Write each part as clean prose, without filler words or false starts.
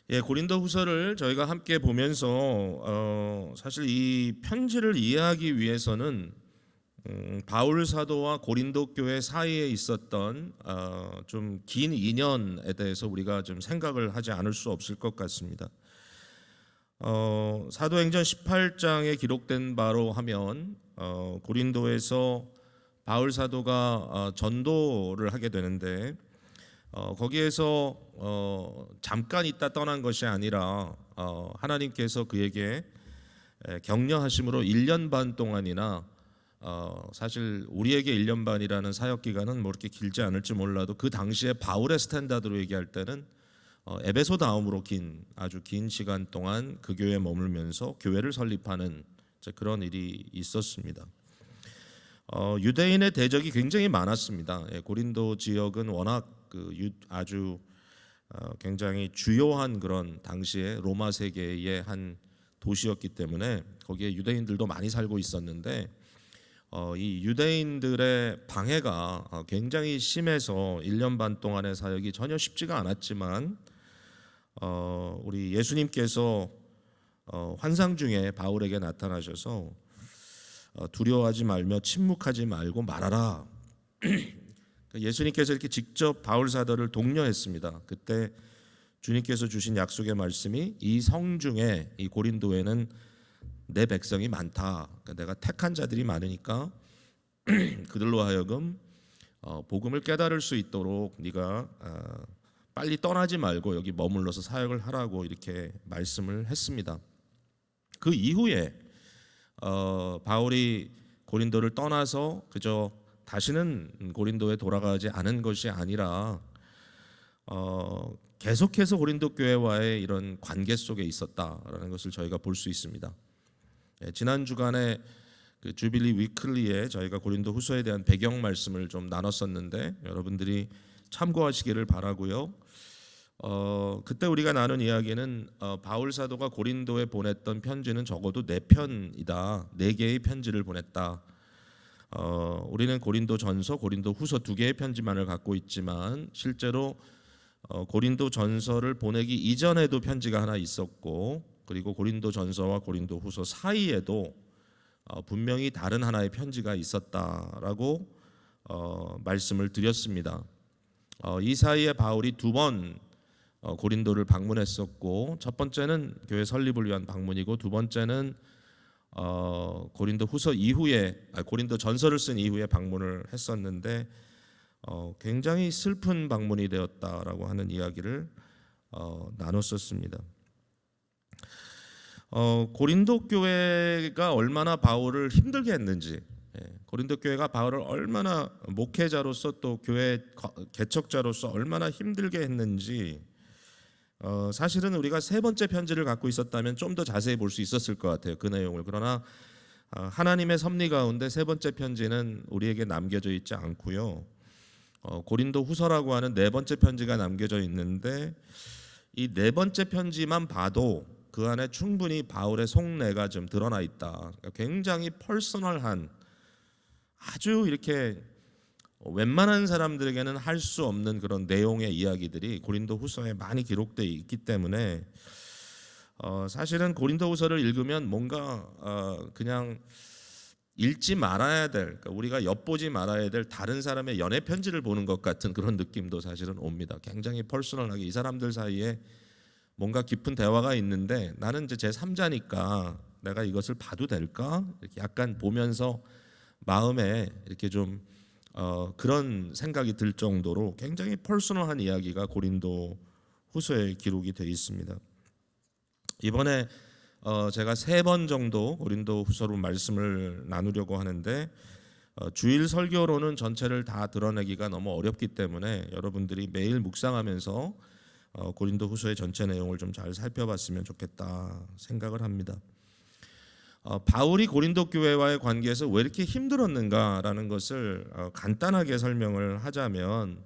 고린도후서를 저희가 함께 보면서 사실 이 편지를 이해하기 위해서는 바울 사도와 고린도 교회 사이에 있었던 좀 긴 인연에 대해서 우리가 좀 생각을 하지 않을 수 없을 것 같습니다. 사도행전 18장에 기록된 바로 하면 고린도에서 바울 사도가 전도를 하게 되는데 거기에서 잠깐 있다 떠난 것이 아니라 하나님께서 그에게 격려하심으로 1년 반 동안이나 사실 우리에게 1년 반이라는 사역 기간은 뭐 이렇게 길지 않을지 몰라도 그 당시에 바울의 스탠다드로 얘기할 때는 에베소 다음으로 아주 긴 시간 동안 그 교회에 머물면서 교회를 설립하는 그런 일이 있었습니다. 유대인의 대적이 굉장히 많았습니다. 고린도 지역은 워낙 아주 굉장히 주요한 그런 당시에 로마 세계의 한 도시였기 때문에 거기에 유대인들도 많이 살고 있었는데 이 유대인들의 방해가 굉장히 심해서 1년 반 동안의 사역이 전혀 쉽지가 않았지만 우리 예수님께서 환상 중에 바울에게 나타나셔서 두려워하지 말며 침묵하지 말고 말하라. 예수님께서 이렇게 직접 바울 사도를 독려했습니다. 그때 주님께서 주신 약속의 말씀이 이 성 중에 이 고린도에는 내 백성이 많다. 그러니까 내가 택한 자들이 많으니까 그들로 하여금 복음을 깨달을 수 있도록 네가 빨리 떠나지 말고 여기 머물러서 사역을 하라고 이렇게 말씀을 했습니다. 그 이후에 바울이 고린도를 떠나서 그저 다시는 고린도에 돌아가지 않은 것이 아니라 계속해서 고린도 교회와의 이런 관계 속에 있었다라는 것을 저희가 볼 수 있습니다. 지난 주간에 그 주빌리 위클리에 저희가 고린도 후서에 대한 배경 말씀을 좀 나눴었는데 여러분들이 참고하시기를 바라고요. 그때 우리가 나눈 이야기는 바울 사도가 고린도에 보냈던 편지는 적어도 4편이다. 4개의 편지를 보냈다. 우리는 고린도 전서, 고린도 후서 2개의 편지만을 갖고 있지만 실제로 고린도 전서를 보내기 이전에도 편지가 하나 있었고 그리고 고린도 전서와 고린도 후서 사이에도 분명히 다른 하나의 편지가 있었다라고 말씀을 드렸습니다. 이 사이에 바울이 2번 고린도를 방문했었고 첫 번째는 교회 설립을 위한 방문이고 두 번째는 고린도 후서 이후에 고린도 전서를 쓴 이후에 방문을 했었는데 굉장히 슬픈 방문이 되었다라고 하는 이야기를 나눴었습니다. 고린도 교회가 얼마나 바울을 힘들게 했는지, 고린도 교회가 바울을 얼마나 목회자로서 또 교회 개척자로서 얼마나 힘들게 했는지 사실은 우리가 3번째 편지를 갖고 있었다면 좀 더 자세히 볼 수 있었을 것 같아요. 그 내용을. 그러나 하나님의 섭리 가운데 3번째 편지는 우리에게 남겨져 있지 않고요. 고린도 후서라고 하는 4번째 편지가 남겨져 있는데 이 4번째 편지만 봐도 그 안에 충분히 바울의 속내가 좀 드러나 있다. 굉장히 퍼스널한 아주 이렇게 웬만한 사람들에게는 할 수 없는 그런 내용의 이야기들이 고린도 후서에 많이 기록되어 있기 때문에 사실은 고린도 후서를 읽으면 뭔가 그냥 읽지 말아야 될, 그러니까 우리가 엿보지 말아야 될 다른 사람의 연애 편지를 보는 것 같은 그런 느낌도 사실은 옵니다. 굉장히 퍼스널하게 이 사람들 사이에 뭔가 깊은 대화가 있는데 나는 이제 제 3자니까 내가 이것을 봐도 될까? 이렇게 약간 보면서 마음에 이렇게 좀 그런 생각이 들 정도로 굉장히 퍼스널한 이야기가 고린도 후서에 기록이 되어 있습니다. 이번에 제가 3번 정도 고린도 후서로 말씀을 나누려고 하는데 주일 설교로는 전체를 다 드러내기가 너무 어렵기 때문에 여러분들이 매일 묵상하면서 고린도 후서의 전체 내용을 좀 잘 살펴봤으면 좋겠다 생각을 합니다. 바울이 고린도 교회와의 관계에서 왜 이렇게 힘들었는가라는 것을 간단하게 설명을 하자면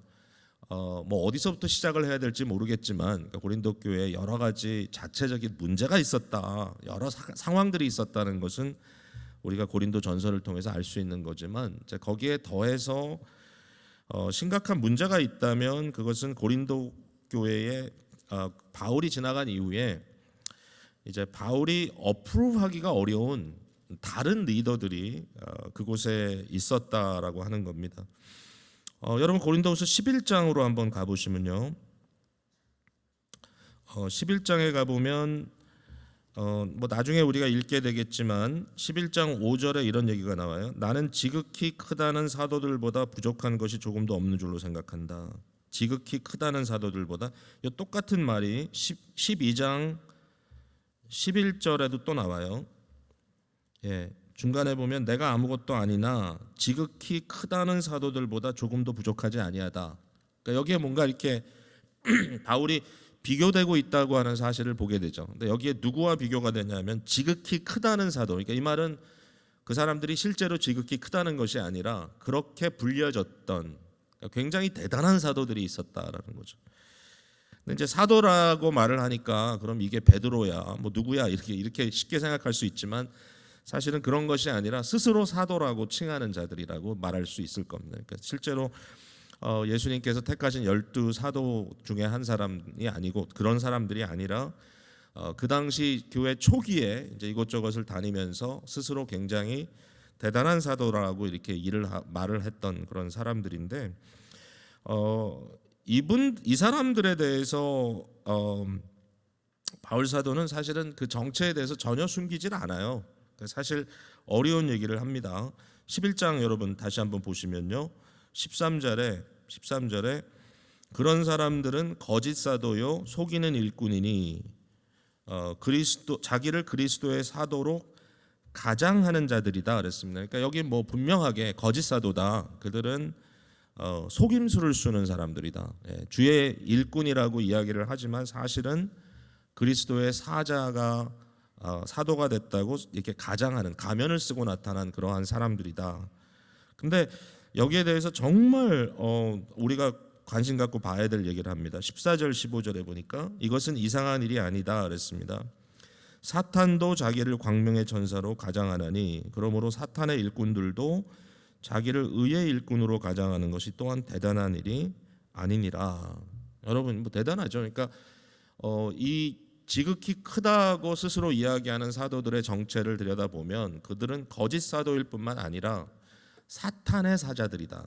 뭐 어디서부터 시작을 해야 될지 모르겠지만 고린도 교회에 여러 가지 자체적인 문제가 있었다, 여러 상황들이 있었다는 것은 우리가 고린도 전서를 통해서 알 수 있는 거지만 거기에 더해서 심각한 문제가 있다면 그것은 고린도 교회의 바울이 지나간 이후에 이제 바울이 어프로브하기가 어려운 다른 리더들이 그곳에 있었다라고 하는 겁니다. 여러분 고린도후서 11장으로 한번 가보시면요. 11장에 가보면 뭐 나중에 우리가 읽게 되겠지만 11장 5절에 이런 얘기가 나와요. 나는 지극히 크다는 사도들보다 부족한 것이 조금도 없는 줄로 생각한다. 지극히 크다는 사도들보다. 이 똑같은 말이 12장 11절에도 또 나와요. 중간에 보면 내가 아무것도 아니나 지극히 크다는 사도들보다 조금도 부족하지 아니하다. 그러니까 여기에 뭔가 이렇게 바울이 비교되고 있다고 하는 사실을 보게 되죠. 근데 여기에 누구와 비교가 되냐면 지극히 크다는 사도. 그러니까 이 말은 그 사람들이 실제로 지극히 크다는 것이 아니라 그렇게 불려졌던 굉장히 대단한 사도들이 있었다라는 거죠. 근데 이제 사도라고 말을 하니까 그럼 이게 베드로야, 뭐 누구야 이렇게 쉽게 생각할 수 있지만 사실은 그런 것이 아니라 스스로 사도라고 칭하는 자들이라고 말할 수 있을 겁니다. 그러니까 실제로 예수님께서 택하신 12사도 중에 한 사람이 아니고 그런 사람들이 아니라 그 당시 교회 초기에 이제 이곳저곳을 다니면서 스스로 굉장히 대단한 사도라고 이렇게 말을 했던 그런 사람들인데 이 사람들에 대해서 바울 사도는 사실은 그 정체에 대해서 전혀 숨기질 않아요. 사실 어려운 얘기를 합니다. 11장 여러분 다시 한번 보시면요. 13절에 그런 사람들은 거짓 사도요 속이는 일꾼이니 자기를 그리스도의 사도로 가장하는 자들이다 그랬습니다. 그러니까 여기 뭐 분명하게 거짓 사도다. 그들은 속임수를 쓰는 사람들이다. 주의 일꾼이라고 이야기를 하지만 사실은 그리스도의 사자가 사도가 됐다고 이렇게 가장하는 가면을 쓰고 나타난 그러한 사람들이다. 근데 여기에 대해서 정말 우리가 관심 갖고 봐야 될 얘기를 합니다. 14절 15절에 보니까 이것은 이상한 일이 아니다 그랬습니다. 사탄도 자기를 광명의 천사로 가장하나니 그러므로 사탄의 일꾼들도 자기를 의의 일꾼으로 가장하는 것이 또한 대단한 일이 아니니라. 여러분 뭐 대단하죠. 그러니까 이 지극히 크다고 스스로 이야기하는 사도들의 정체를 들여다보면 그들은 거짓 사도일 뿐만 아니라 사탄의 사자들이다.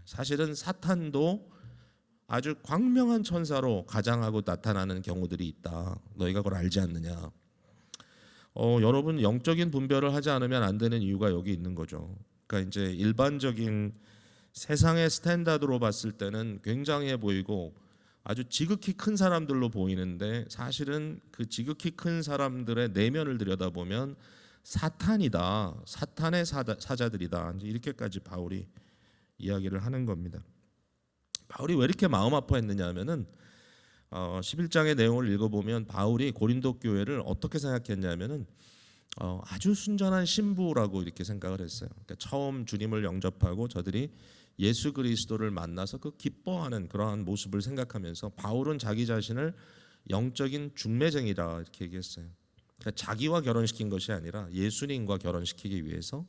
사실은 사탄도 아주 광명한 천사로 가장하고 나타나는 경우들이 있다. 너희가 그걸 알지 않느냐? 여러분 영적인 분별을 하지 않으면 안 되는 이유가 여기 있는 거죠. 그러니까 이제 일반적인 세상의 스탠다드로 봤을 때는 굉장해 보이고 아주 지극히 큰 사람들로 보이는데 사실은 그 지극히 큰 사람들의 내면을 들여다보면 사탄이다. 사탄의 사자들이다. 이렇게까지 바울이 이야기를 하는 겁니다. 바울이 왜 이렇게 마음 아파했느냐 하면은 11장의 내용을 읽어보면 바울이 고린도 교회를 어떻게 생각했냐면은 아주 순전한 신부라고 이렇게 생각을 했어요. 그러니까 처음 주님을 영접하고 저들이 예수 그리스도를 만나서 그 기뻐하는 그러한 모습을 생각하면서 바울은 자기 자신을 영적인 중매쟁이라 이렇게 얘기했어요. 그러니까 자기와 결혼시킨 것이 아니라 예수님과 결혼시키기 위해서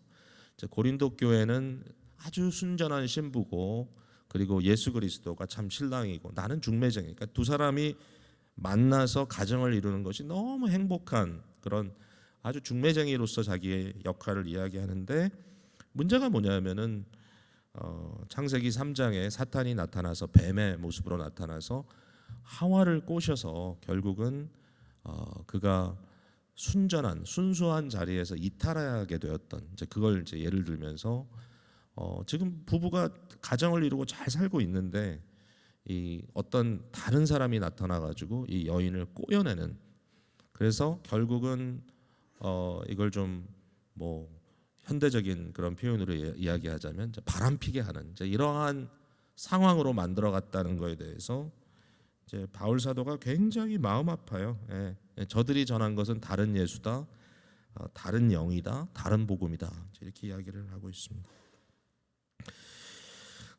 고린도 교회는 아주 순전한 신부고 그리고 예수 그리스도가 참 신랑이고 나는 중매쟁이. 그러니까 두 사람이 만나서 가정을 이루는 것이 너무 행복한 그런 아주 중매쟁이로서 자기의 역할을 이야기하는데 문제가 뭐냐면은 창세기 3장에 사탄이 나타나서 뱀의 모습으로 나타나서 하와를 꼬셔서 결국은 그가 순수한 자리에서 이탈하게 되었던 그걸 이제 예를 들면서 지금 부부가 가정을 이루고 잘 살고 있는데 이 어떤 다른 사람이 나타나 가지고 이 여인을 꼬여내는 그래서 결국은 이걸 좀 뭐 현대적인 그런 표현으로 이야기하자면 바람피게 하는 이러한 상황으로 만들어갔다는 것에 대해서 이제 바울 사도가 굉장히 마음 아파요. 저들이 전한 것은 다른 예수다, 다른 영이다, 다른 복음이다 이렇게 이야기를 하고 있습니다.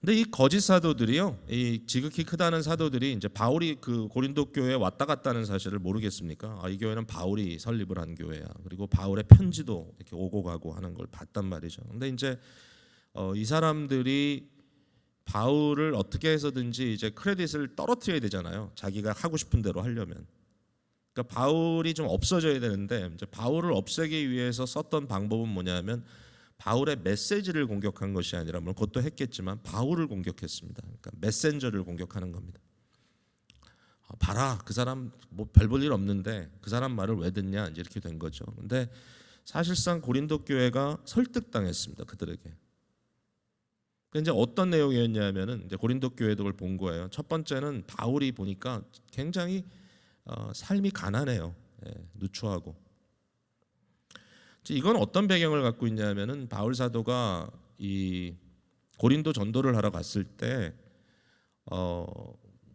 근데 이 거짓 사도들이요, 이 지극히 크다는 사도들이 이제 바울이 그 고린도 교회에 왔다 갔다는 사실을 모르겠습니까? 이 교회는 바울이 설립을 한 교회야. 그리고 바울의 편지도 이렇게 오고 가고 하는 걸 봤단 말이죠. 근데 이제 이 사람들이 바울을 어떻게 해서든지 이제 크레딧을 떨어뜨려야 되잖아요. 자기가 하고 싶은 대로 하려면. 그러니까 바울이 좀 없어져야 되는데 이제 바울을 없애기 위해서 썼던 방법은 뭐냐면 바울의 메시지를 공격한 것이 아니라 물론 그것도 했겠지만 바울을 공격했습니다. 그러니까 메신저를 공격하는 겁니다. 봐라, 그 사람 뭐 별 볼 일 없는데 그 사람 말을 왜 듣냐, 이제 이렇게 된 거죠. 근데 사실상 고린도 교회가 설득당했습니다, 그들에게. 그러니까 이제 어떤 내용이었냐면은 이제 고린도 교회도 그걸 본 거예요. 첫 번째는 바울이 보니까 굉장히 삶이 가난해요. 누추하고. 이건 어떤 배경을 갖고 있냐면은 바울 사도가 이 고린도 전도를 하러 갔을 때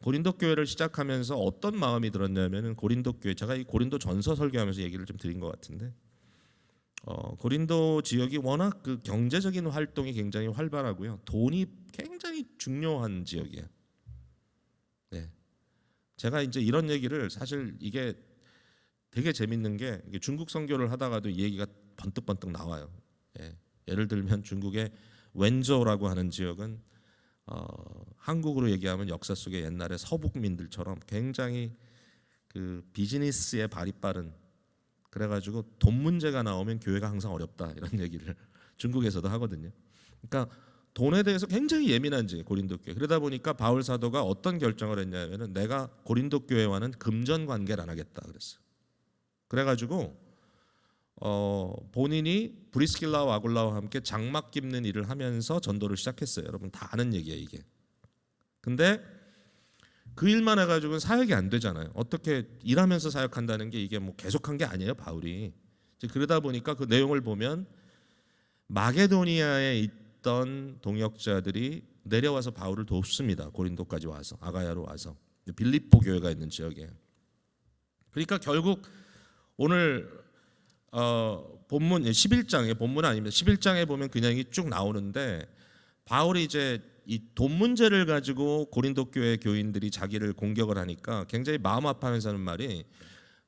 고린도 교회를 시작하면서 어떤 마음이 들었냐면은 고린도 교회, 제가 이 고린도 전서 설교하면서 얘기를 좀 드린 것 같은데 고린도 지역이 워낙 그 경제적인 활동이 굉장히 활발하고요, 돈이 굉장히 중요한 지역이에요. 네. 제가 이제 이런 얘기를, 사실 이게 되게 재밌는 게 중국 선교를 하다가도 이 얘기가 번뜩번뜩 나와요. 예를 들면 중국의 웬저우라고 하는 지역은 한국으로 얘기하면 역사 속에 옛날에 서북민들처럼 굉장히 그 비즈니스에 발이 빠른, 그래가지고 돈 문제가 나오면 교회가 항상 어렵다, 이런 얘기를 중국에서도 하거든요. 그러니까 돈에 대해서 굉장히 예민한 지역 고린도 교회. 그러다 보니까 바울 사도가 어떤 결정을 했냐면은 내가 고린도 교회와는 금전 관계를 안 하겠다 그랬어요. 그래가지고 본인이 브리스길라와 아굴라와 함께 장막 깁는 일을 하면서 전도를 시작했어요. 여러분 다 아는 얘기예요, 이게. 근데 그 일만 해가지고는 사역이 안 되잖아요. 어떻게 일하면서 사역한다는 게 이게 뭐 계속한 게 아니에요, 바울이. 그러다 보니까 그 내용을 보면 마게도니아에 있던 동역자들이 내려와서 바울을 돕습니다. 고린도까지 와서, 아가야로 와서, 빌립보 교회가 있는 지역에. 그러니까 결국 오늘 본문 11장에, 본문은 아닙니다. 11장에 보면 그냥 쭉 나오는데 바울이 이제 이 돈 문제를 가지고 고린도 교회 교인들이 자기를 공격을 하니까 굉장히 마음 아파하면서 하는 말이,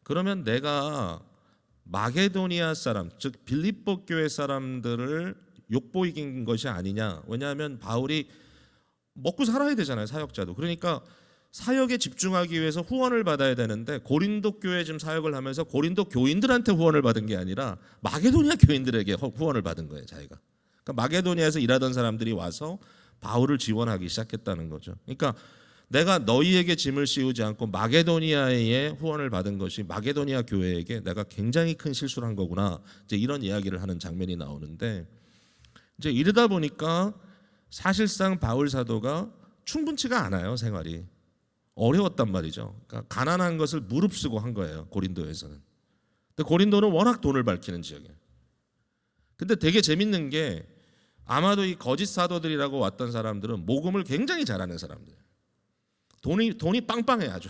그러면 내가 마게도니아 사람, 즉 빌립보 교회 사람들을 욕보이긴 것이 아니냐. 왜냐하면 바울이 먹고 살아야 되잖아요, 사역자도. 그러니까 사역에 집중하기 위해서 후원을 받아야 되는데 고린도 교회 지금 사역을 하면서 고린도 교인들한테 후원을 받은 게 아니라 마게도니아 교인들에게 후원을 받은 거예요, 자기가. 그러니까 마게도니아에서 일하던 사람들이 와서 바울을 지원하기 시작했다는 거죠. 그러니까 내가 너희에게 짐을 씌우지 않고 마게도니아에 후원을 받은 것이 마게도니아 교회에게 내가 굉장히 큰 실수를 한 거구나, 이제 이런 이야기를 하는 장면이 나오는데, 이제 이러다 보니까 사실상 바울 사도가 충분치가 않아요, 생활이. 어려웠단 말이죠. 그러니까 가난한 것을 무릅쓰고 한 거예요, 고린도에서는. 근데 고린도는 워낙 돈을 밝히는 지역이에요. 근데 되게 재밌는 게 아마도 이 거짓 사도들이라고 왔던 사람들은 모금을 굉장히 잘하는 사람들. 돈이 빵빵해 아주.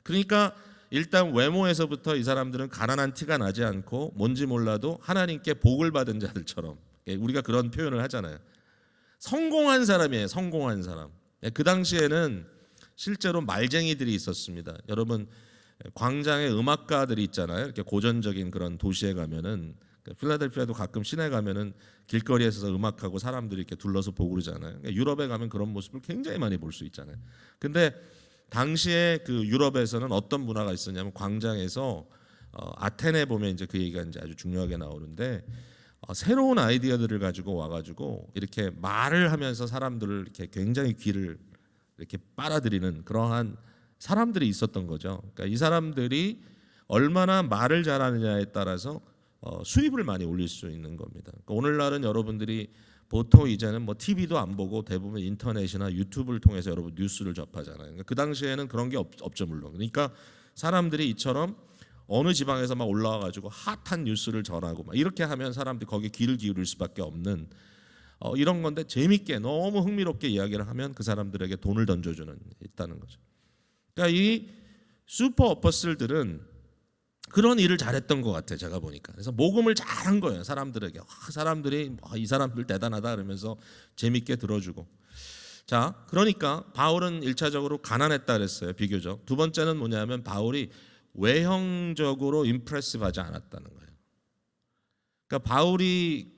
그러니까 일단 외모에서부터 이 사람들은 가난한 티가 나지 않고 뭔지 몰라도 하나님께 복을 받은 자들처럼, 우리가 그런 표현을 하잖아요. 성공한 사람이에요, 성공한 사람. 그 당시에는 실제로 말쟁이들이 있었습니다. 여러분 광장에 음악가들이 있잖아요. 이렇게 고전적인 그런 도시에 가면은, 필라델피아도 가끔 시내 가면은 길거리에서 음악하고 사람들이 이렇게 둘러서 보고 그러잖아요. 유럽에 가면 그런 모습을 굉장히 많이 볼 수 있잖아요. 근데 당시에 그 유럽에서는 어떤 문화가 있었냐면 광장에서 아테네 보면 이제 그 얘기가 이제 아주 중요하게 나오는데 새로운 아이디어들을 가지고 와가지고 이렇게 말을 하면서 사람들을 이렇게 굉장히 귀를 이렇게 빨아들이는 그러한 사람들이 있었던 거죠. 그러니까 이 사람들이 얼마나 말을 잘하느냐에 따라서 수입을 많이 올릴 수 있는 겁니다. 그러니까 오늘날은 여러분들이 보통 이제는 뭐 TV도 안 보고 대부분 인터넷이나 유튜브를 통해서 여러분 뉴스를 접하잖아요. 그러니까 그 당시에는 그런 게 없죠, 물론. 그러니까 사람들이 이처럼 어느 지방에서 막 올라와 가지고 핫한 뉴스를 전하고 막 이렇게 하면 사람들이 거기에 귀를 기울일 수밖에 없는 이런 건데, 재밌게 너무 흥미롭게 이야기를 하면 그 사람들에게 돈을 던져주는 있다는 거죠. 그러니까 이 슈퍼 어퍼슬들은 그런 일을 잘했던 것 같아요, 제가 보니까. 그래서 모금을 잘한 거예요, 사람들에게. 사람들이 이 사람들 대단하다 그러면서 재밌게 들어주고. 자, 그러니까 바울은 1차적으로 가난했다 그랬어요, 비교적. 두 번째는 뭐냐면 바울이 외형적으로 임프레시브하지 않았다는 거예요. 그러니까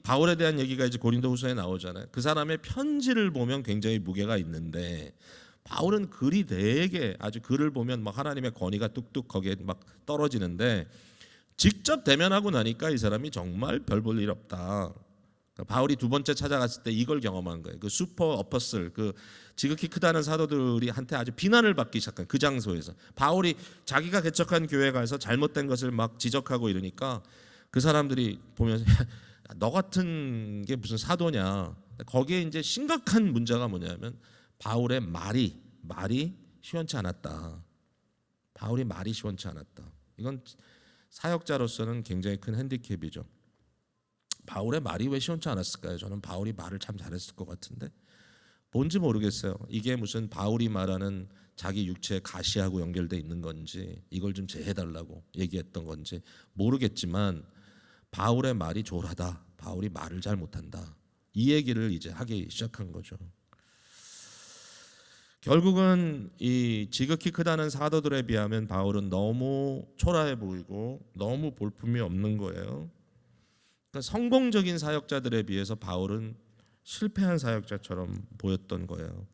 바울에 대한 얘기가 이제 고린도후서에 나오잖아요. 그 사람의 편지를 보면 굉장히 무게가 있는데 바울은 글이 되게 아주 글을 보면 막 하나님의 권위가 뚝뚝 거기에 막 떨어지는데 직접 대면하고 나니까 이 사람이 정말 별 볼 일 없다. 그러니까 바울이 두 번째 찾아갔을 때 이걸 경험한 거예요. 그 슈퍼 어퍼슬, 그 지극히 크다는 사도들이 한테 아주 비난을 받기 시작한 그 장소에서 바울이 자기가 개척한 교회 가서 잘못된 것을 막 지적하고 이러니까 그 사람들이 보면서 너 같은 게 무슨 사도냐. 거기에 이제 심각한 문제가 뭐냐면 바울의 말이 시원치 않았다. 바울이 말이 시원치 않았다. 이건 사역자로서는 굉장히 큰 핸디캡이죠. 바울의 말이 왜 시원치 않았을까요? 저는 바울이 말을 참 잘했을 것 같은데 뭔지 모르겠어요. 이게 무슨 바울이 말하는 자기 육체의 가시하고 연결돼 있는 건지 이걸 좀 제해달라고 얘기했던 건지 모르겠지만 바울의 말이 조라다. 바울이 말을 잘 못한다. 이 얘기를 이제 하기 시작한 거죠. 결국은 이 지극히 크다는 사도들에 비하면 바울은 너무 초라해 보이고 너무 볼품이 없는 거예요. 그러니까 성공적인 사역자들에 비해서 바울은 실패한 사역자처럼 보였던 거예요.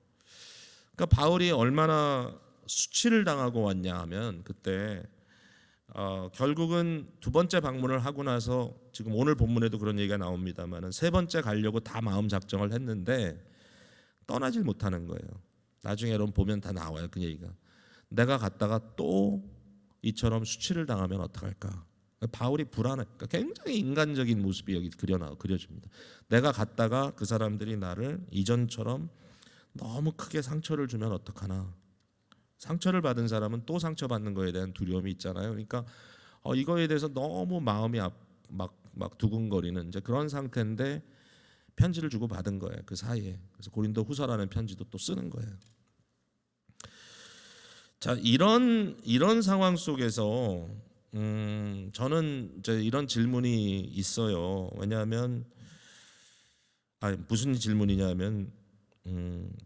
그러니까 바울이 얼마나 수치를 당하고 왔냐 하면 그때 결국은 두 번째 방문을 하고 나서 지금 오늘 본문에도 그런 얘기가 나옵니다만은 세 번째 가려고 다 마음 작정을 했는데 떠나질 못하는 거예요. 나중에 여러분 보면 다 나와요. 그 얘기가. 내가 갔다가 또 이처럼 수치를 당하면 어떡할까? 바울이 불안하니까 굉장히 인간적인 모습이 여기 그려집니다. 내가 갔다가 그 사람들이 나를 이전처럼 너무 크게 상처를 주면 어떡하나? 상처를 받은 사람은 또 상처받는 거에 대한 두려움이 있잖아요. 그러니까 이거에 대해서 너무 마음이 막 두근거리는 이제 그런 상태인데 편지를 주고 받은 거예요. 그 사이에. 그래서 고린도 후서라는 편지도 또 쓰는 거예요. 자, 이런 상황 속에서 저는 이제 이런 질문이 있어요. 왜냐하면 무슨 질문이냐면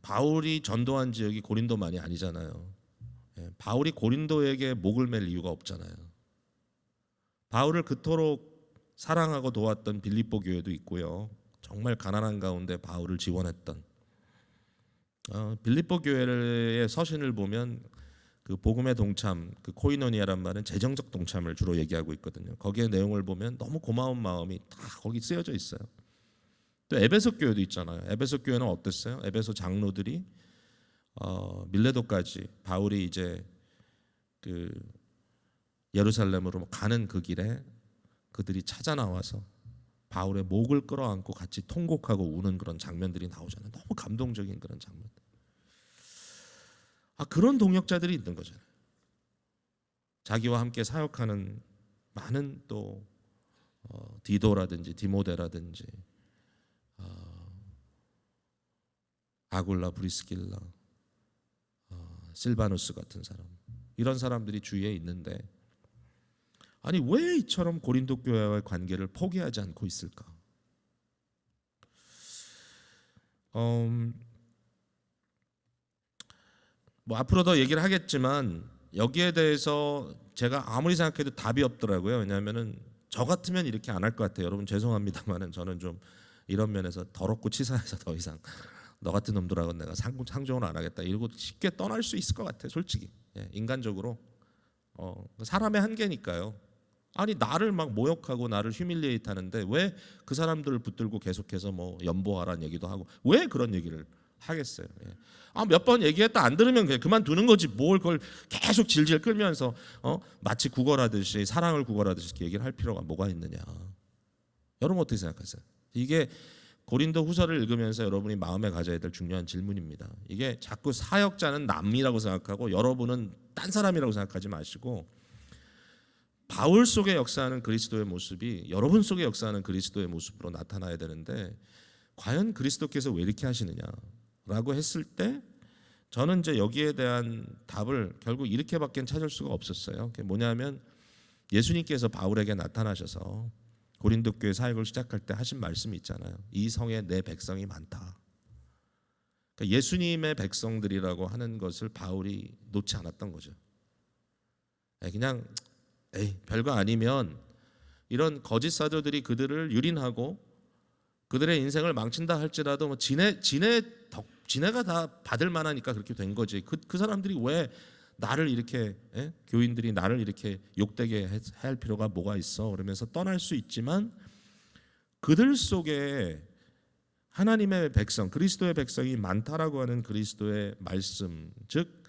바울이 전도한 지역이 고린도만이 아니잖아요. 바울이 고린도에게 목을 맬 이유가 없잖아요. 바울을 그토록 사랑하고 도왔던 빌립보 교회도 있고요. 정말 가난한 가운데 바울을 지원했던 빌립보 교회의 서신을 보면 그 복음의 동참, 그 코이노니아란 말은 재정적 동참을 주로 얘기하고 있거든요. 거기에 내용을 보면 너무 고마운 마음이 다 거기 쓰여져 있어요. 또 에베소 교회도 있잖아요. 에베소 교회는 어땠어요? 에베소 장로들이 밀레도까지 바울이 이제 그 예루살렘으로 가는 그 길에 그들이 찾아 나와서 바울의 목을 끌어안고 같이 통곡하고 우는 그런 장면들이 나오잖아요. 너무 감동적인 그런 장면. 그런 동역자들이 있는 거잖아요. 자기와 함께 사역하는 많은 또 디도라든지 디모데라든지 아굴라, 브리스길라, 실바누스 같은 사람, 이런 사람들이 주위에 있는데 아니 왜 이처럼 고린도 교회와의 관계를 포기하지 않고 있을까? 뭐 앞으로 더 얘기를 하겠지만 여기에 대해서 제가 아무리 생각해도 답이 없더라고요. 왜냐하면은 저 같으면 이렇게 안 할 것 같아요. 여러분 죄송합니다만은 저는 좀 이런 면에서 더럽고 치사해서 더 이상 너 같은 놈들하고 내가 상종을 안 하겠다 이러고 쉽게 떠날 수 있을 것 같아요. 솔직히 인간적으로 사람의 한계니까요. 아니 나를 막 모욕하고 나를 휴밀리에이트 하는데 왜 그 사람들을 붙들고 계속해서 뭐 연보하라는 얘기도 하고 왜 그런 얘기를 하겠어요. 몇 번 얘기했다 안 들으면 그냥 그만두는 거지 뭘 그걸 계속 질질 끌면서 마치 구걸하듯이 사랑을 구걸하듯이 이렇게 얘기를 할 필요가 뭐가 있느냐. 여러분 어떻게 생각하세요? 이게 고린도 후서를 읽으면서 여러분이 마음에 가져야 될 중요한 질문입니다. 이게 자꾸 사역자는 남이라고 생각하고 여러분은 딴 사람이라고 생각하지 마시고 바울 속에 역사하는 그리스도의 모습이 여러분 속에 역사하는 그리스도의 모습으로 나타나야 되는데 과연 그리스도께서 왜 이렇게 하시느냐라고 했을 때 저는 이제 여기에 대한 답을 결국 이렇게밖에 찾을 수가 없었어요. 그게 뭐냐면 예수님께서 바울에게 나타나셔서 고린도 교회 사역을 시작할 때 하신 말씀이 있잖아요. 이 성에 내 백성이 많다. 그러니까 예수님의 백성들이라고 하는 것을 바울이 놓지 않았던 거죠. 그냥 별거 아니면 이런 거짓 사도들이 그들을 유린하고 그들의 인생을 망친다 할지라도 뭐 지네가 다 받을 만하니까 그렇게 된 거지. 그 사람들이 왜 나를 이렇게 교인들이 나를 이렇게 욕되게 할 필요가 뭐가 있어? 그러면서 떠날 수 있지만 그들 속에 하나님의 백성, 그리스도의 백성이 많다라고 하는 그리스도의 말씀, 즉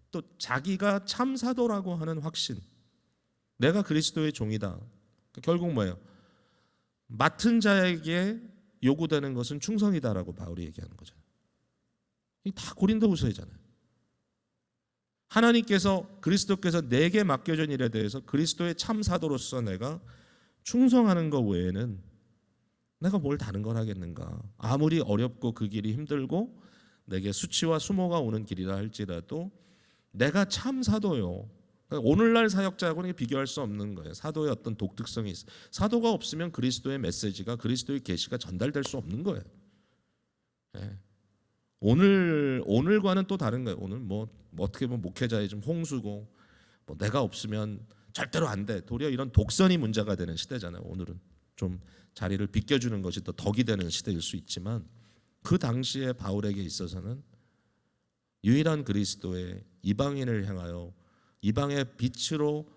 또 자기가 참 사도라고 하는 확신, 내가 그리스도의 종이다. 결국 뭐예요? 맡은 자에게 요구되는 것은 충성이다라고 바울이 얘기하는 거죠. 이 다 고린도후서이잖아요. 하나님께서 그리스도께서 내게 맡겨진 일에 대해서 그리스도의 참 사도로서 내가 충성하는 것 외에는 내가 뭘 다른 걸 하겠는가? 아무리 어렵고 그 길이 힘들고 내게 수치와 수모가 오는 길이라 할지라도 내가 참 사도요. 그러니까 오늘날 사역자하고는 비교할 수 없는 거예요. 사도의 어떤 독특성이 있어요. 사도가 없으면 그리스도의 메시지가, 그리스도의 계시가 전달될 수 없는 거예요. 네. 오늘과는 또 다른 거예요. 오늘 뭐 어떻게 보면 목회자의 좀 홍수고 뭐 내가 없으면 절대로 안 돼. 도리어 이런 독선이 문제가 되는 시대잖아요. 오늘은 좀 자리를 비껴주는 것이 더 덕이 되는 시대일 수 있지만 그 당시에 바울에게 있어서는 유일한 그리스도의 이방인을 향하여 이방의 빛으로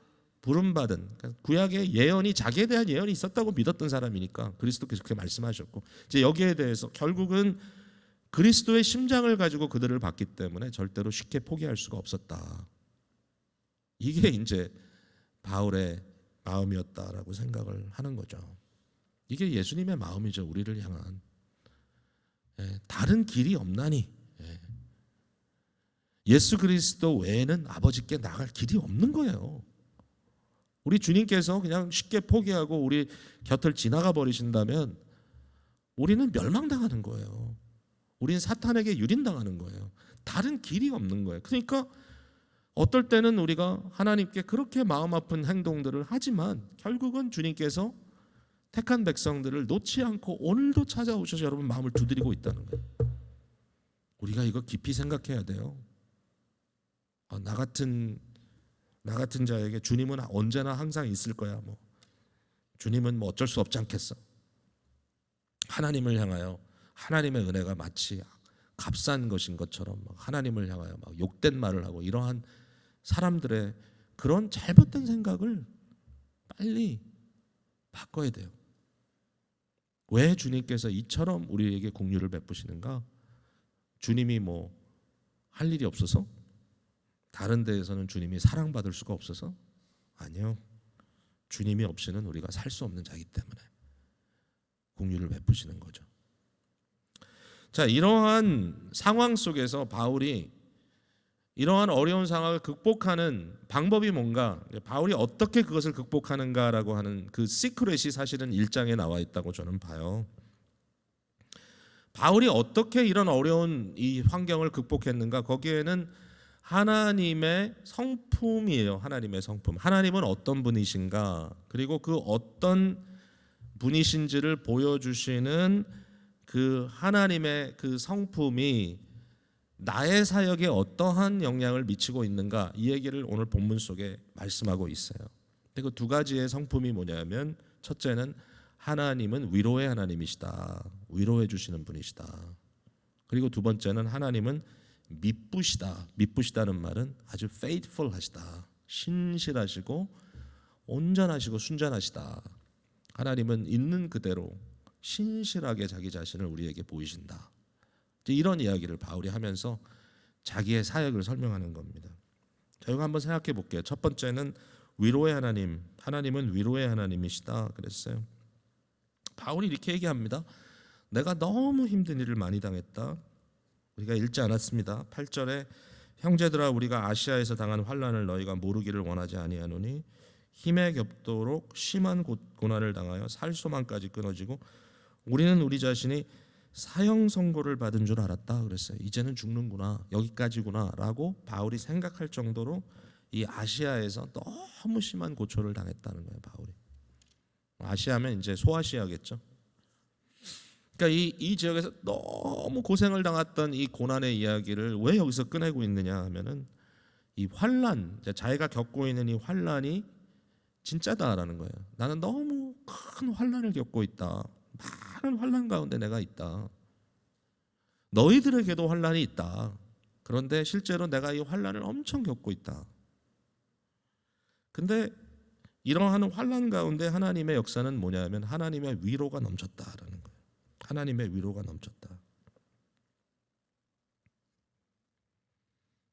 부름받은, 구약의 예언이 자기에 대한 예언이 있었다고 믿었던 사람이니까 그리스도께서 그렇게 말씀하셨고, 이제 여기에 대해서 결국은 그리스도의 심장을 가지고 그들을 봤기 때문에 절대로 쉽게 포기할 수가 없었다. 이게 이제 바울의 마음이었다라고 생각을 하는 거죠. 이게 예수님의 마음이죠. 우리를 향한. 다른 길이 없나니. 예수 그리스도 외에는 아버지께 나갈 길이 없는 거예요. 우리 주님께서 그냥 쉽게 포기하고 우리 곁을 지나가 버리신다면 우리는 멸망당하는 거예요. 우리는 사탄에게 유린당하는 거예요. 다른 길이 없는 거예요. 그러니까 어떨 때는 우리가 하나님께 그렇게 마음 아픈 행동들을 하지만 결국은 주님께서 택한 백성들을 놓지 않고 오늘도 찾아오셔서 여러분 마음을 두드리고 있다는 거예요. 우리가 이거 깊이 생각해야 돼요. 나 같은 자에게 주님은 언제나 항상 있을 거야. 뭐 주님은 뭐 어쩔 수 없지 않겠어. 하나님을 향하여 하나님의 은혜가 마치 값싼 것인 것처럼 하나님을 향하여 막 욕된 말을 하고 이러한 사람들의 그런 잘못된 생각을 빨리 바꿔야 돼요. 왜 주님께서 이처럼 우리에게 공유를 베푸시는가? 주님이 뭐 할 일이 없어서? 다른 데에서는 주님이 사랑받을 수가 없어서? 아니요. 주님이 없이는 우리가 살 수 없는 자이기 때문에 공유를 베푸시는 거죠. 자, 이러한 상황 속에서 바울이 이러한 어려운 상황을 극복하는 방법이 뭔가, 바울이 어떻게 그것을 극복하는가라고 하는 그 시크릿이 사실은 1장에 나와 있다고 저는 봐요. 바울이 어떻게 이런 어려운 이 환경을 극복했는가? 거기에는 하나님의 성품이에요. 하나님의 성품. 하나님은 어떤 분이신가? 그리고 그 어떤 분이신지를 보여주시는 그 하나님의 그 성품이 나의 사역에 어떠한 영향을 미치고 있는가? 이 얘기를 오늘 본문 속에 말씀하고 있어요. 그 두 가지의 성품이 뭐냐면, 첫째는 하나님은 위로의 하나님이시다. 위로해 주시는 분이시다. 그리고 두 번째는 하나님은 미쁘시다. 미쁘시다는 말은 아주 faithful 하시다. 신실하시고 온전하시고 순전하시다. 하나님은 있는 그대로 신실하게 자기 자신을 우리에게 보이신다. 이런 이야기를 바울이 하면서 자기의 사역을 설명하는 겁니다. 저희가 한번 생각해 볼게요. 첫 번째는 위로의 하나님. 하나님은 위로의 하나님이시다 그랬어요. 바울이 이렇게 얘기합니다. 내가 너무 힘든 일을 많이 당했다. 우리가 읽지 않았습니다. 8절에 형제들아, 우리가 아시아에서 당한 환난을 너희가 모르기를 원하지 아니하노니 힘에 겹도록 심한 고난을 당하여 살소망까지 끊어지고 우리는 우리 자신이 사형 선고를 받은 줄 알았다 그랬어요. 이제는 죽는구나, 여기까지구나 라고 바울이 생각할 정도로 이 아시아에서 너무 심한 고초를 당했다는 거예요. 바울이. 아시아면 이제 소아시아겠죠. 그러니까 이 지역에서 너무 고생을 당했던 이 고난의 이야기를 왜 여기서 꺼내고 있느냐 하면은 이 환난, 자기가 겪고 있는 이 환난이 진짜다라는 거예요. 나는 너무 큰 환난을 겪고 있다. 많은 환난 가운데 내가 있다. 너희들에게도 환난이 있다. 그런데 실제로 내가 이 환난을 엄청 겪고 있다. 근데 이러한 환난 가운데 하나님의 역사는 뭐냐면 하나님의 위로가 넘쳤다라는 거예요. 하나님의 위로가 넘쳤다.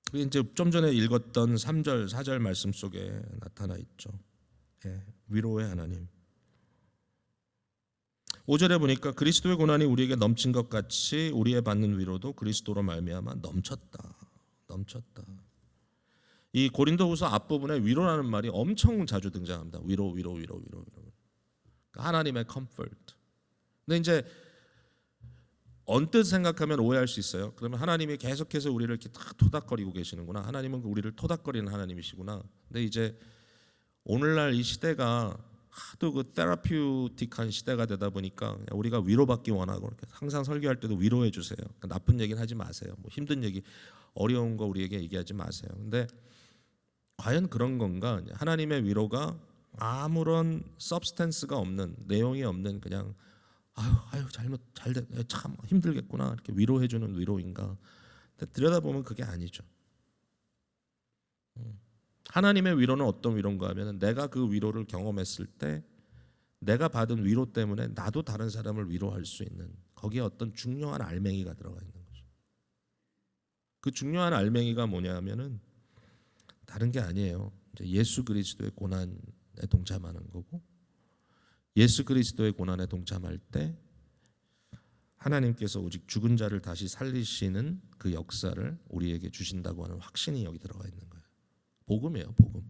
그게 이제 좀 전에 읽었던 3절, 4절 말씀 속에 나타나 있죠. 예, 위로의 하나님. 5절에 보니까 그리스도의 고난이 우리에게 넘친 것 같이 우리의 받는 위로도 그리스도로 말미암아 넘쳤다. 넘쳤다. 이 고린도후서 앞부분에 위로라는 말이 엄청 자주 등장합니다. 위로. 그러니까 하나님의 comfort. 근데 이제 언뜻 생각하면 오해할 수 있어요. 그러면 하나님이 계속해서 우리를 이렇게 딱 토닥거리고 계시는구나. 하나님은 우리를 토닥거리는 하나님이시구나. 근데 이제 오늘날 이 시대가 하도 그 테라피우틱한 시대가 되다 보니까 우리가 위로받기 원하고 항상 설교할 때도 위로해 주세요. 그러니까 나쁜 얘기는 하지 마세요. 뭐 힘든 얘기, 어려운 거 우리에게 얘기하지 마세요. 근데 과연 그런 건가? 하나님의 위로가 아무런 서브스텐스가 없는, 내용이 없는 그냥 아유 참 힘들겠구나 이렇게 위로해 주는 위로인가? 근데 들여다보면 그게 아니죠. 하나님의 위로는 어떤 위로인가 하면 내가 그 위로를 경험했을 때 내가 받은 위로 때문에 나도 다른 사람을 위로할 수 있는 거기에 어떤 중요한 알맹이가 들어가 있는 거죠. 그 중요한 알맹이가 뭐냐 하면은 다른 게 아니에요. 이제 예수 그리스도의 고난에 동참하는 거고, 예수 그리스도의 고난에 동참할 때 하나님께서 오직 죽은 자를 다시 살리시는 그 역사를 우리에게 주신다고 하는 확신이 여기 들어가 있는 거예요. 복음이에요, 복음.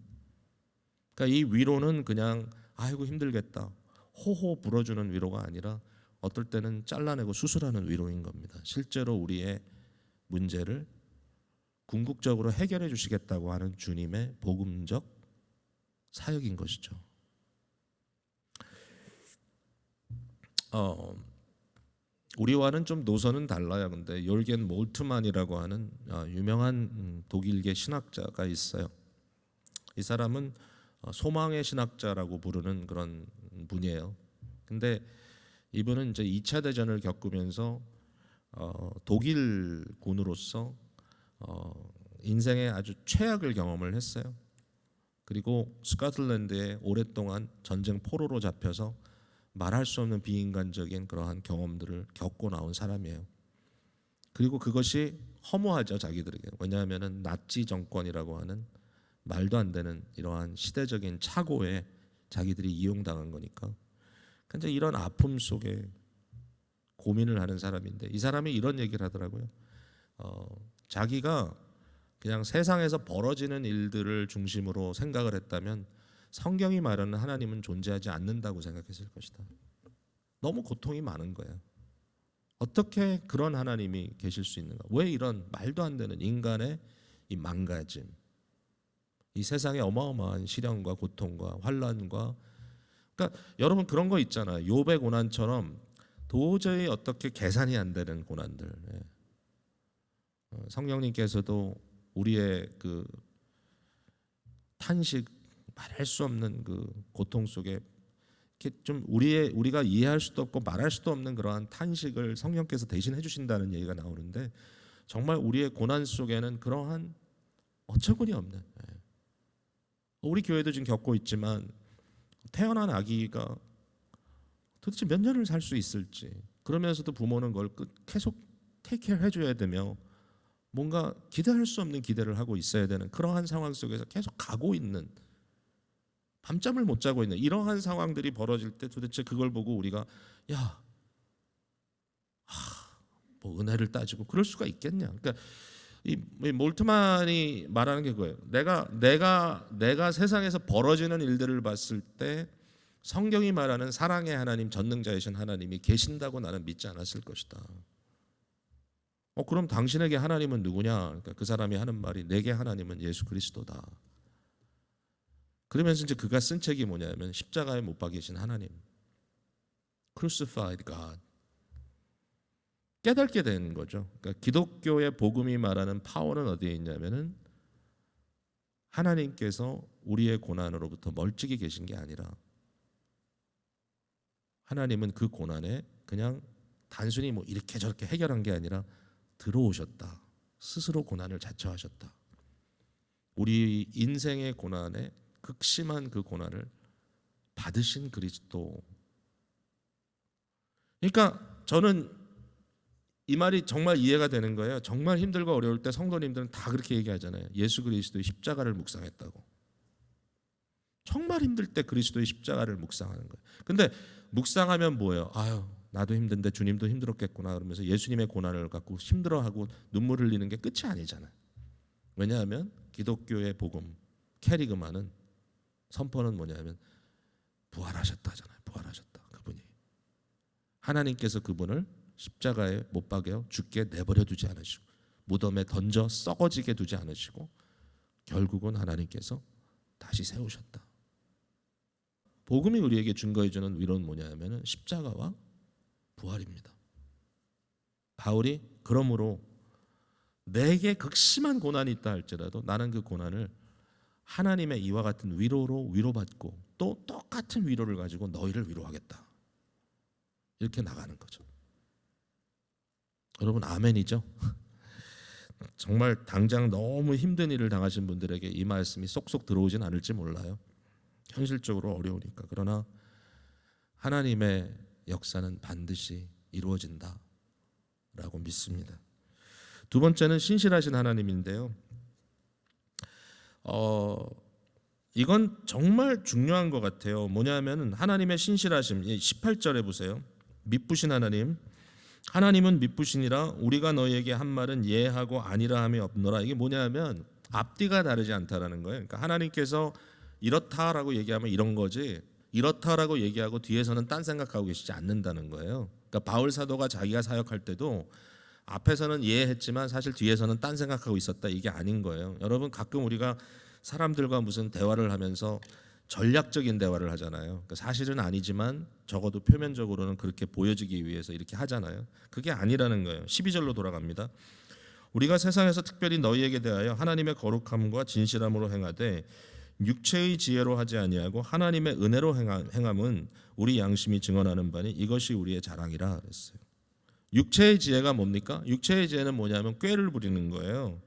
그러니까 이 위로는 그냥 아이고 힘들겠다 호호 불어주는 위로가 아니라 어떨 때는 잘라내고 수술하는 위로인 겁니다. 실제로 우리의 문제를 궁극적으로 해결해 주시겠다고 하는 주님의 복음적 사역인 것이죠. 우리와는 좀 노선은 달라요. 근데 요르겐 몰트만이라고 하는 유명한 독일계 신학자가 있어요. 이 사람은 소망의 신학자라고 부르는 그런 분이에요. 근데 이분은 이제 2차 대전을 겪으면서 독일 군으로서 인생의 아주 최악을 경험을 했어요. 그리고 스코틀랜드에 오랫동안 전쟁 포로로 잡혀서 말할 수 없는 비인간적인 그러한 경험들을 겪고 나온 사람이에요. 그리고 그것이 허무하죠, 자기들에게. 왜냐하면 나치 정권이라고 하는 말도 안 되는 이러한 시대적인 착오에 자기들이 이용당한 거니까. 근데 이런 아픔 속에 고민을 하는 사람인데 이 사람이 이런 얘기를 하더라고요. 자기가 그냥 세상에서 벌어지는 일들을 중심으로 생각을 했다면 성경이 말하는 하나님은 존재하지 않는다고 생각했을 것이다. 너무 고통이 많은 거예요. 어떻게 그런 하나님이 계실 수 있는가? 왜 이런 말도 안 되는 인간의 이 망가짐, 이 세상의 어마어마한 시련과 고통과 환난과, 그러니까 여러분 그런 거 있잖아요. 욥의 고난처럼 도저히 어떻게 계산이 안 되는 고난들. 성령님께서도 우리의 그 탄식, 말할 수 없는 그 고통 속에 이렇게 좀 우리가 이해할 수도 없고 말할 수도 없는 그러한 탄식을 성령께서 대신 해주신다는 얘기가 나오는데 정말 우리의 고난 속에는 그러한 어처구니 없는, 우리 교회도 지금 겪고 있지만 태어난 아기가 도대체 몇 년을 살 수 있을지, 그러면서도 부모는 그걸 계속 테이크케어 해줘야 되며 뭔가 기대할 수 없는 기대를 하고 있어야 되는 그러한 상황 속에서 계속 가고 있는, 밤잠을 못 자고 있는 이러한 상황들이 벌어질 때 도대체 그걸 보고 우리가 뭐 은혜를 따지고 그럴 수가 있겠냐? 그러니까 이 몰트만이 말하는 게 그거예요. 내가 세상에서 벌어지는 일들을 봤을 때 성경이 말하는 사랑의 하나님, 전능자이신 하나님이 계신다고 나는 믿지 않았을 것이다. 그럼 당신에게 하나님은 누구냐? 그러니까 그 사람이 하는 말이 내게 하나님은 예수 그리스도다. 그러면서 이제 그가 쓴 책이 뭐냐면 십자가에 못 박이신 하나님, Crucified God. 깨닫게 되는 거죠. 그러니까 기독교의 복음이 말하는 파워는 어디에 있냐면은 하나님께서 우리의 고난으로부터 멀찍이 계신 게 아니라 하나님은 그 고난에 그냥 단순히 뭐 이렇게 저렇게 해결한 게 아니라 들어오셨다. 스스로 고난을 자처하셨다. 우리 인생의 고난에 극심한 그 고난을 받으신 그리스도. 그러니까 저는 이 말이 정말 이해가 되는 거예요. 정말 힘들고 어려울 때 성도님들은 다 그렇게 얘기하잖아요. 예수 그리스도의 십자가를 묵상했다고. 정말 힘들 때 그리스도의 십자가를 묵상하는 거예요. 근데 묵상하면 뭐예요? 아유, 나도 힘든데 주님도 힘들었겠구나 그러면서 예수님의 고난을 갖고 힘들어하고 눈물 흘리는 게 끝이 아니잖아요. 왜냐하면 기독교의 복음, 캐리그마는 선포는 뭐냐면 부활하셨다잖아요. 부활하셨다. 그분이. 하나님께서 그분을 십자가에 못 박여 죽게 내버려 두지 않으시고 무덤에 던져 썩어지게 두지 않으시고 결국은 하나님께서 다시 세우셨다. 복음이 우리에게 증거해 주는 위로는 뭐냐면은 십자가와 부활입니다. 바울이 그러므로 내게 극심한 고난이 있다 할지라도 나는 그 고난을 하나님의 이와 같은 위로로 위로받고 또 똑같은 위로를 가지고 너희를 위로하겠다. 이렇게 나가는 거죠. 여러분 아멘이죠? 정말 당장 너무 힘든 일을 당하신 분들에게 이 말씀이 쏙쏙 들어오진 않을지 몰라요. 현실적으로 어려우니까. 그러나 하나님의 역사는 반드시 이루어진다 라고 믿습니다. 두 번째는 신실하신 하나님인데요. 이건 정말 중요한 것 같아요. 뭐냐면 하나님의 신실하심. 18절에 보세요. 미쁘신 하나님. 하나님은 미쁘시니라 우리가 너희에게 한 말은 예하고 아니라 함이 없노라. 이게 뭐냐면 앞뒤가 다르지 않다라는 거예요. 그러니까 하나님께서 이렇다라고 얘기하면 이런 거지 이렇다라고 얘기하고 뒤에서는 딴 생각하고 계시지 않는다는 거예요. 그러니까 바울 사도가 자기가 사역할 때도 앞에서는 예했지만 사실 뒤에서는 딴 생각하고 있었다 이게 아닌 거예요. 여러분 가끔 우리가 사람들과 무슨 대화를 하면서 전략적인 대화를 하잖아요. 그러니까 사실은 아니지만 적어도 표면적으로는 그렇게 보여지기 위해서 이렇게 하잖아요. 그게 아니라는 거예요. 12절로 돌아갑니다. 우리가 세상에서 특별히 너희에게 대하여 하나님의 거룩함과 진실함으로 행하되 육체의 지혜로 하지 아니하고 하나님의 은혜로 행함은 우리 양심이 증언하는 바니 이것이 우리의 자랑이라 그랬어요. 육체의 지혜가 뭡니까? 육체의 지혜는 뭐냐면 꾀를 부리는 거예요.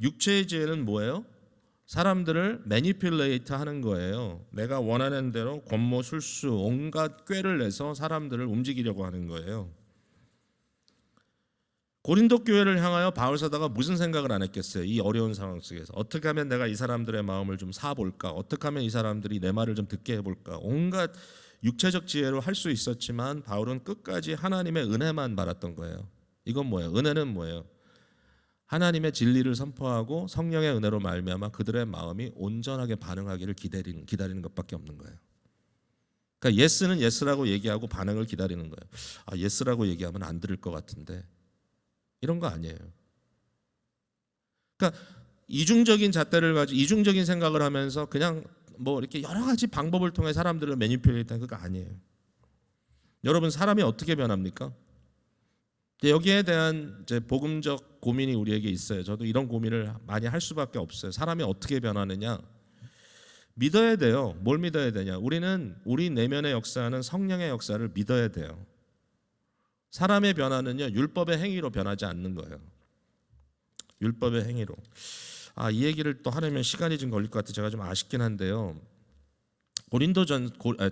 육체의 지혜는 뭐예요? 사람들을 매니퓰레이트 하는 거예요. 내가 원하는 대로 권모 술수 온갖 꾀를 내서 사람들을 움직이려고 하는 거예요. 고린도 교회를 향하여 바울 사도가 무슨 생각을 안 했겠어요? 이 어려운 상황 속에서 어떻게 하면 내가 이 사람들의 마음을 좀 사볼까? 어떻게 하면 이 사람들이 내 말을 좀 듣게 해볼까? 온갖 육체적 지혜로 할 수 있었지만 바울은 끝까지 하나님의 은혜만 바랐던 거예요. 이건 뭐예요? 은혜는 뭐예요? 하나님의 진리를 선포하고 성령의 은혜로 말미암아 그들의 마음이 온전하게 반응하기를 기다리는 것밖에 없는 거예요. 그러니까 예스는 예스라고 얘기하고 반응을 기다리는 거예요. 아, 예스라고 얘기하면 안 들을 것 같은데 이런 거 아니에요. 그러니까 이중적인 잣대를 가지고 이중적인 생각을 하면서 그냥 뭐 이렇게 여러 가지 방법을 통해 사람들을 매니플레이트하는 그거 아니에요. 여러분 사람이 어떻게 변합니까? 여기에 대한 이제 복음적 고민이 우리에게 있어요. 저도 이런 고민을 많이 할 수밖에 없어요. 사람이 어떻게 변하느냐? 믿어야 돼요. 뭘 믿어야 되냐? 우리는 우리 내면의 역사는 성령의 역사를 믿어야 돼요. 사람의 변화는요 율법의 행위로 변하지 않는 거예요. 율법의 행위로. 이 얘기를 또 하려면 시간이 좀 걸릴 것 같아 제가 좀 아쉽긴 한데요.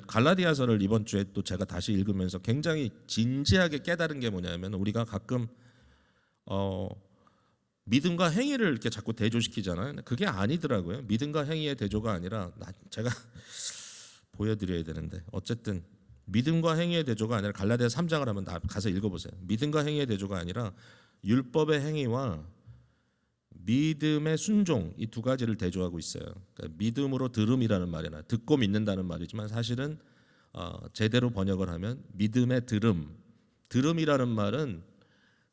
갈라디아서를 이번 주에 또 제가 다시 읽으면서 굉장히 진지하게 깨달은 게 뭐냐면 우리가 가끔 믿음과 행위를 이렇게 자꾸 대조시키잖아요. 그게 아니더라고요. 믿음과 행위의 대조가 아니라 제가 보여드려야 되는데 어쨌든 믿음과 행위의 대조가 아니라 갈라디아서 3장을 한번 가서 읽어보세요. 믿음과 행위의 대조가 아니라 율법의 행위와 믿음의 순종 이 두 가지를 대조하고 있어요. 그러니까 믿음으로 들음이라는 말이나 듣고 믿는다는 말이지만 사실은 제대로 번역을 하면 믿음의 들음이라는 말은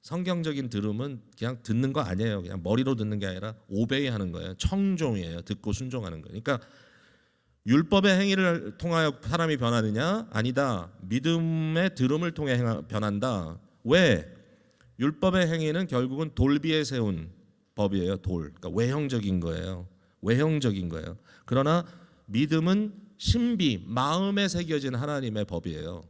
성경적인 들음은 그냥 듣는 거 아니에요. 그냥 머리로 듣는 게 아니라 오베이 하는 거예요. 청종이에요. 듣고 순종하는 거예요. 그러니까 율법의 행위를 통하여 사람이 변하느냐? 아니다. 믿음의 들음을 통해 변한다. 왜? 율법의 행위는 결국은 돌비에 세운 법이에요. 그러니까 외형적인 거예요. 그러나 믿음은 신비, 마음에 새겨진 하나님의 법이에요.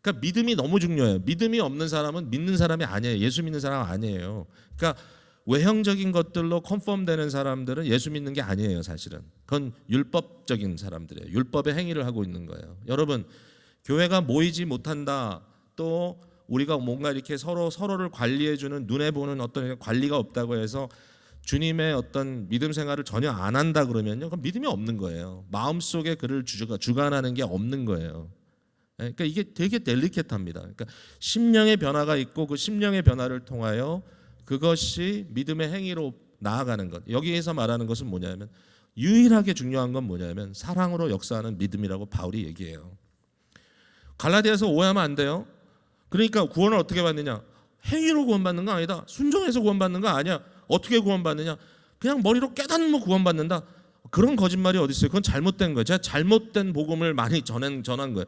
그러니까 믿음이 너무 중요해요. 믿음이 없는 사람은 믿는 사람이 아니에요. 예수 믿는 사람 아니에요. 그러니까 외형적인 것들로 컨펌되는 사람들은 예수 믿는 게 아니에요, 사실은. 그건 율법적인 사람들이에요. 율법의 행위를 하고 있는 거예요. 여러분, 교회가 모이지 못한다. 또 우리가 뭔가 이렇게 서로를 관리해 주는, 눈에 보는 어떤 관리가 없다고 해서 주님의 어떤 믿음 생활을 전혀 안 한다 그러면요, 그건 믿음이 없는 거예요. 마음속에 그를 주관하는 게 없는 거예요. 그러니까 이게 되게 델리케트합니다. 그러니까 심령의 변화가 있고 그 심령의 변화를 통하여 그것이 믿음의 행위로 나아가는 것. 여기에서 말하는 것은 뭐냐면, 유일하게 중요한 건 뭐냐면 사랑으로 역사하는 믿음이라고 바울이 얘기해요. 갈라디아서 오해하면 안 돼요. 그러니까 구원을 어떻게 받느냐? 행위로 구원받는 거 아니다. 순종해서 구원받는 거 아니야. 어떻게 구원받느냐? 그냥 머리로 깨닫는 구원받는다. 그런 거짓말이 어디 있어요? 그건 잘못된 거예요. 제가 잘못된 복음을 많이 전한 거예요.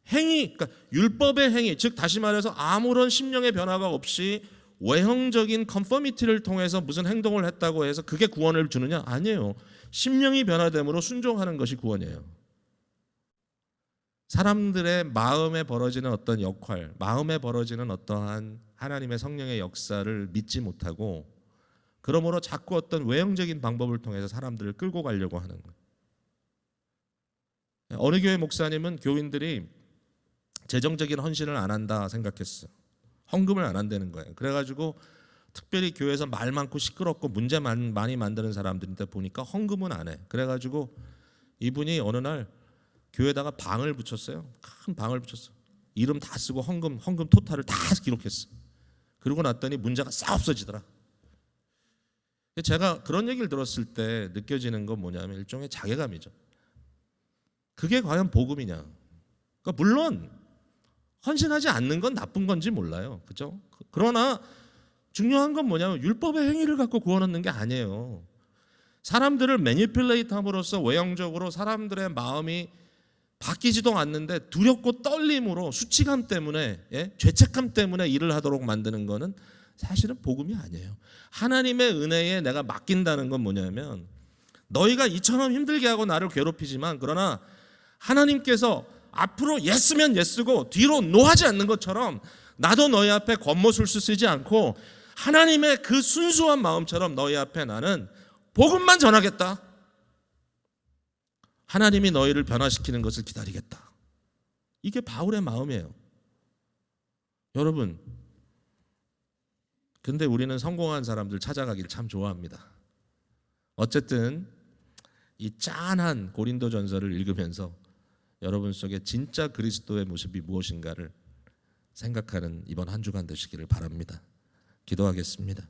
행위, 그러니까 율법의 행위, 즉 다시 말해서 아무런 심령의 변화가 없이 외형적인 컨퍼미티를 통해서 무슨 행동을 했다고 해서 그게 구원을 주느냐? 아니에요. 심령이 변화됨으로 순종하는 것이 구원이에요. 사람들의 마음에 벌어지는 어떤 역할, 마음에 벌어지는 어떠한 하나님의 성령의 역사를 믿지 못하고, 그러므로 자꾸 어떤 외형적인 방법을 통해서 사람들을 끌고 가려고 하는 거예요. 어느 교회 목사님은 교인들이 재정적인 헌신을 안 한다 생각했어. 헌금을 안 한다는 거예요. 그래가지고 특별히 교회에서 말 많고 시끄럽고 문제 많이 만드는 사람들인데 보니까 헌금은 안 해. 그래가지고 이분이 어느 날 교회에다가 방을 붙였어요. 큰 방을 붙였어. 이름 다 쓰고 헌금 토탈을 다 기록했어. 그러고 났더니 문제가 싹 없어지더라. 제가 그런 얘기를 들었을 때 느껴지는 건 뭐냐면 일종의 자괴감이죠. 그게 과연 복음이냐? 그러니까 물론 헌신하지 않는 건 나쁜 건지 몰라요. 그죠? 그러나 중요한 건 뭐냐면 율법의 행위를 갖고 구원 얻는 게 아니에요. 사람들을 매니플레이트 함으로써 외형적으로 사람들의 마음이 바뀌지도 않는데 두렵고 떨림으로 수치감 때문에, 죄책감 때문에 일을 하도록 만드는 거는 사실은 복음이 아니에요. 하나님의 은혜에 내가 맡긴다는 건 뭐냐면, 너희가 이처럼 힘들게 하고 나를 괴롭히지만 그러나 하나님께서 앞으로 예스면 예스고 뒤로 노하지 않는 것처럼 나도 너희 앞에 겉모술수 쓰지 않고 하나님의 그 순수한 마음처럼 너희 앞에 나는 복음만 전하겠다. 하나님이 너희를 변화시키는 것을 기다리겠다. 이게 바울의 마음이에요. 여러분, 근데 우리는 성공한 사람들 찾아가기를 참 좋아합니다. 어쨌든 이 짠한 고린도전서를 읽으면서 여러분 속에 진짜 그리스도의 모습이 무엇인가를 생각하는 이번 한 주간 되시기를 바랍니다. 기도하겠습니다.